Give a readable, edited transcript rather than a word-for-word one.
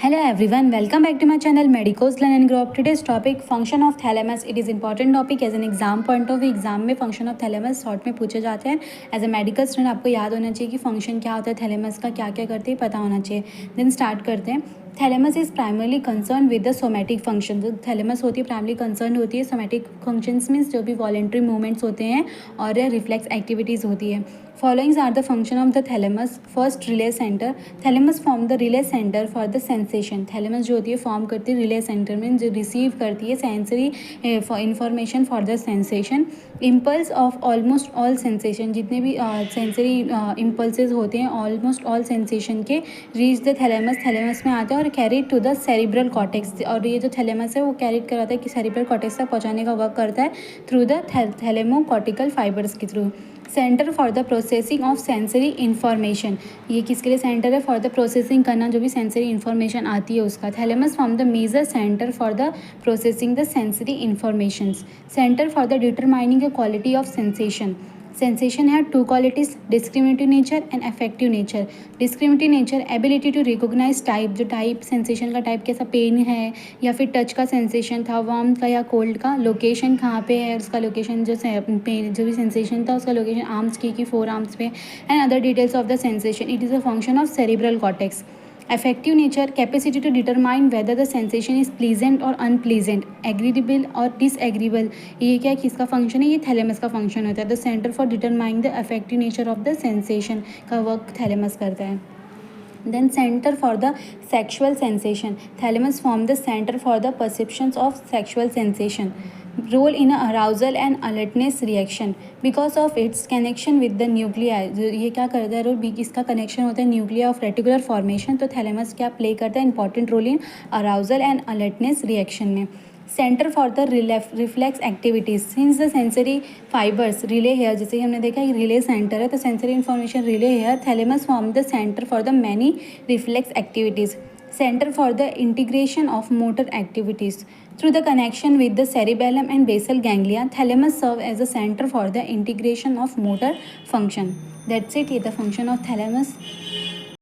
Hello everyone, welcome back to my channel Medicos Learn and Grow Up. Today's topic function of thalamus. It is important topic as an exam point of view. Exam में function of thalamus short में पूछे जाते हैं. As a medical student आपको याद होना चाहिए कि फंक्शन क्या होता है थैलेमस का, क्या क्या करते हैं पता होना चाहिए. देन स्टार्ट करते हैं. Thalamus is primarily concern with the somatic function. जो थैलेमस होती है प्राइमरली कंसर्न होती है सोमैटिक फंक्शंस मीन्स जो भी वॉलेंट्री मूवमेंट्स होते हैं और रिफ्लेक्स एक्टिविटीज़ होती है. Followings are the function of the thalamus. First relay center. Thalamus form the relay center for the sensation. Thalamus जो होती है फॉर्म करती है रिले सेंटर में जो रिसीव करती है sensory information for the sensation. Impulse of almost all sensation. जितने भी सेंसरी इम्पल्सेस होते हैं ऑलमोस्ट ऑल सेंसेशन के रीच द थैलेमस. थैलेमस में आते हैं और carried to the cerebral cortex. और ये जो थैलेमस है वो कैरीड कराता है कि सेरिब्रल कॉर्टेक्स तक पहुँचाने का वर्क करता है थ्रू द थैलेमोकॉर्टिकल फाइबर्स के through. Centre for the processing of sensory information. ये किसके लिए सेंटर है? फॉर द प्रोसेसिंग करना जो भी सेंसरी इन्फॉर्मेशन आती है उसका. Thalamus from the major centre for the processing the sensory informations. Centre for the determining the quality of sensation. Sensation है two qualities, discriminative nature and affective nature. Discriminative nature ability to recognise type. जो type sensation का type कैसा, pain है या फिर touch का sensation था, warm का या कोल्ड का, लोकेशन कहाँ पे है उसका लोकेशन, जो पेन जो भी सेंसेशन था उसका लोकेशन आर्म्स की फोर आर्म्स पे, and other details of the sensation. It is a function of cerebral cortex. Affective nature, capacity to determine whether the sensation is pleasant or unpleasant, agreeable or disagreeable. ये क्या किसका function है? ये thalamus का function होता है. The centre for determining the affective nature of the sensation का work thalamus करता है. Then center for the sexual sensation. Thalamus form the center for the perceptions of sexual sensation. Role in arousal and alertness reaction. Because of its connection with the nuclei. ये क्या करता है role? इसका connection होता है nuclei of reticular formation. तो thalamus क्या play करता है? Important role in arousal and alertness reaction में. Centre for the reflex activities. Since the sensory fibres relay here, जैसे कि हमने देखा कि रिले सेंटर है तो sensory information relay here. Thalamus form the centre for the many reflex activities. Center for the integration of motor activities. Through the connection with the cerebellum and basal ganglia, thalamus serve as a center for the integration of motor function. That's it. ये the function of thalamus.